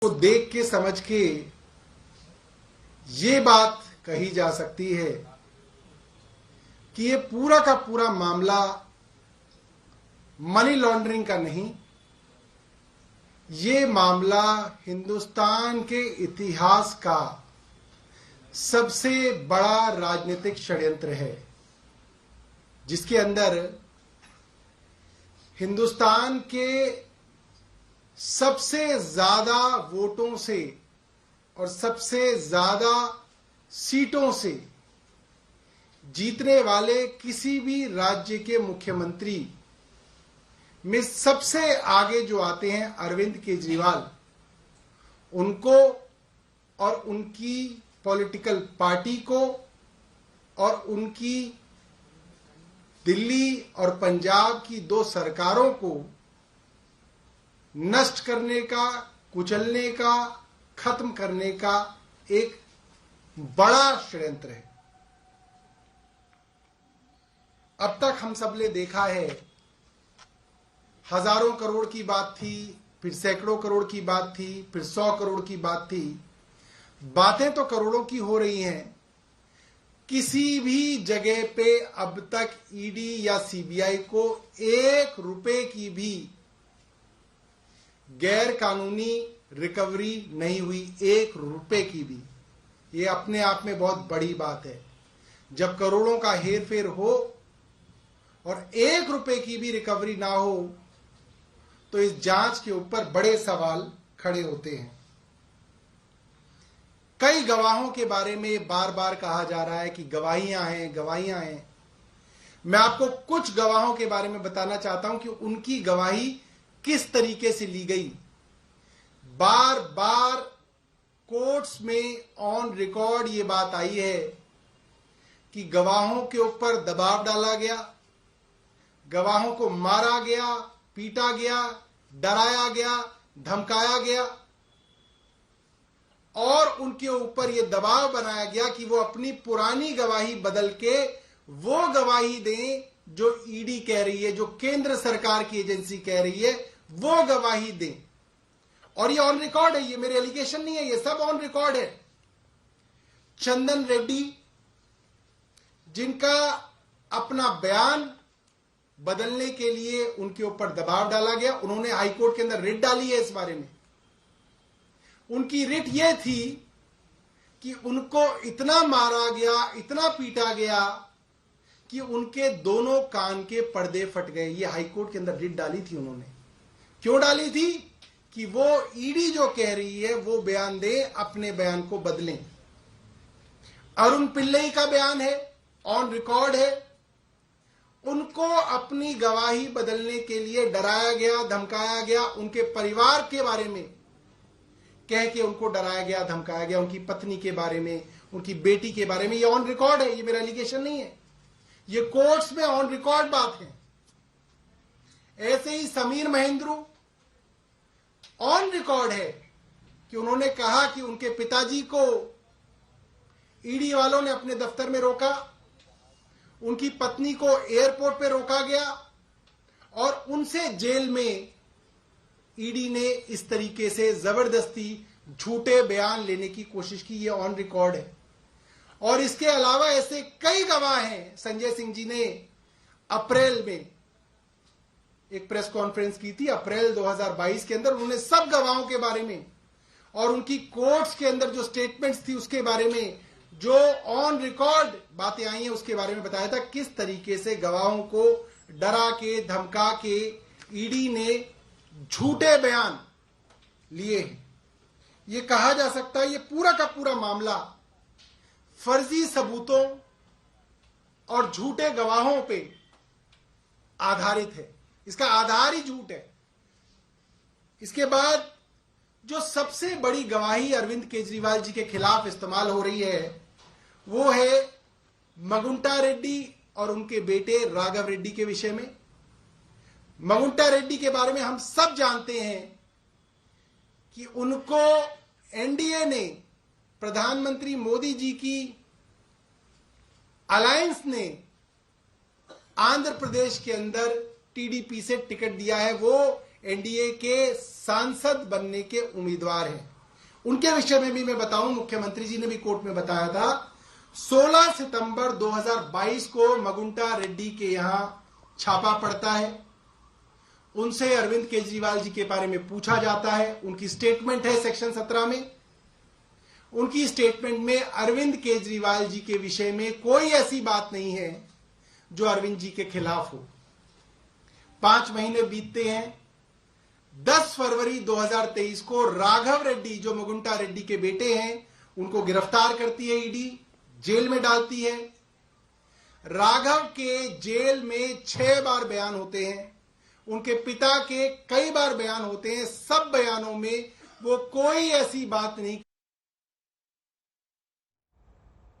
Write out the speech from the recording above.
को देख के समझ के ये बात कही जा सकती है कि ये पूरा का पूरा मामला मनी लॉन्ड्रिंग का नहीं, ये मामला हिंदुस्तान के इतिहास का सबसे बड़ा राजनीतिक षड्यंत्र है, जिसके अंदर हिंदुस्तान के सबसे ज्यादा वोटों से और सबसे ज्यादा सीटों से जीतने वाले किसी भी राज्य के मुख्यमंत्री में सबसे आगे जो आते हैं अरविंद केजरीवाल, उनको और उनकी पॉलिटिकल पार्टी को और उनकी दिल्ली और पंजाब की दो सरकारों को नष्ट करने का, कुचलने का, खत्म करने का एक बड़ा षड्यंत्र है। अब तक हम सब ने देखा है, हजारों करोड़ की बात थी, फिर सैकड़ों करोड़ की बात थी, फिर 100 करोड़ की बात थी। बातें तो करोड़ों की हो रही हैं। किसी भी जगह पे अब तक ईडी या सीबीआई को 1 रुपए की भी गैर कानूनी रिकवरी नहीं हुई, 1 रुपए की भी। ये अपने आप में बहुत बड़ी बात है। जब करोड़ों का हेरफेर हो और 1 रुपए की भी रिकवरी ना हो, तो इस जांच के ऊपर बड़े सवाल खड़े होते हैं। कई गवाहों के बारे में बार बार कहा जा रहा है कि गवाहियां हैं। मैं आपको कुछ गवाहों के बारे में बताना चाहता हूं कि उनकी गवाही किस तरीके से ली गई। बार बार कोर्ट्स में ऑन रिकॉर्ड ये बात आई है कि गवाहों के ऊपर दबाव डाला गया, गवाहों को मारा गया, पीटा गया, डराया गया, धमकाया गया और उनके ऊपर यह दबाव बनाया गया कि वो अपनी पुरानी गवाही बदल के वो गवाही दें जो ईडी कह रही है, जो केंद्र सरकार की एजेंसी कह रही है, वो गवाही दें। और ये ऑन रिकॉर्ड है, ये मेरे एलिगेशन नहीं है, ये सब ऑन रिकॉर्ड है। चंदन रेड्डी, जिनका अपना बयान बदलने के लिए उनके ऊपर दबाव डाला गया, उन्होंने हाईकोर्ट के अंदर रिट डाली है इस बारे में। उनकी रिट यह थी कि उनको इतना मारा गया, इतना पीटा गया कि उनके दोनों कान के पर्दे फट गए। ये हाईकोर्ट के अंदर रिट डाली थी उन्होंने। क्यों डाली थी? कि वो ईडी जो कह रही है वो बयान दे, अपने बयान को बदलें। अरुण पिल्लई का बयान है, ऑन रिकॉर्ड है। उनको अपनी गवाही बदलने के लिए डराया गया, धमकाया गया, उनके परिवार के बारे में कह के उनको डराया गया, धमकाया गया, उनकी पत्नी के बारे में, उनकी बेटी के बारे में। ये ऑन रिकॉर्ड है, ये मेरा एलिगेशन नहीं है, ये कोर्ट्स में ऑन रिकॉर्ड बात है। ऐसे ही समीर महेंद्रू, ऑन रिकॉर्ड है कि उन्होंने कहा कि उनके पिताजी को ईडी वालों ने अपने दफ्तर में रोका, उनकी पत्नी को एयरपोर्ट पे रोका गया और उनसे जेल में ईडी ने इस तरीके से जबरदस्ती झूठे बयान लेने की कोशिश की। ये ऑन रिकॉर्ड है। और इसके अलावा ऐसे कई गवाह हैं। संजय सिंह जी ने अप्रैल में एक प्रेस कॉन्फ्रेंस की थी, अप्रैल 2022 के अंदर। उन्होंने सब गवाहों के बारे में और उनकी कोर्ट्स के अंदर जो स्टेटमेंट्स थी उसके बारे में, जो ऑन रिकॉर्ड बातें आई हैं उसके बारे में बताया था, किस तरीके से गवाहों को डरा के, धमका के ईडी ने झूठे बयान लिए हैं। यह कहा जा सकता है ये पूरा का पूरा मामला फर्जी सबूतों और झूठे गवाहों पे आधारित है। इसका आधार ही झूठ है। इसके बाद जो सबसे बड़ी गवाही अरविंद केजरीवाल जी के खिलाफ इस्तेमाल हो रही है वो है मगुंटा रेड्डी और उनके बेटे राघव रेड्डी के विषय में। मगुंटा रेड्डी के बारे में हम सब जानते हैं कि उनको एनडीए ने, प्रधानमंत्री मोदी जी की अलायंस ने आंध्र प्रदेश के अंदर टीडीपी से टिकट दिया है। वो एनडीए के सांसद बनने के उम्मीदवार हैं। उनके विषय में भी मैं बताऊं, मुख्यमंत्री जी ने भी कोर्ट में बताया था, 16 सितंबर 2022 को मगुंटा रेड्डी के यहां छापा पड़ता है। उनसे अरविंद केजरीवाल जी के बारे में पूछा जाता है। उनकी स्टेटमेंट है सेक्शन 17 में। उनकी स्टेटमेंट में अरविंद केजरीवाल जी के विषय में कोई ऐसी बात नहीं है जो अरविंद जी के खिलाफ हो। 5 महीने बीतते हैं। 10 फरवरी 2023 को राघव रेड्डी, जो मगुंटा रेड्डी के बेटे हैं, उनको गिरफ्तार करती है ईडी, जेल में डालती है। राघव के जेल में 6 बार बयान होते हैं। उनके पिता के कई बार बयान होते हैं। सब बयानों में वो कोई ऐसी बात नहीं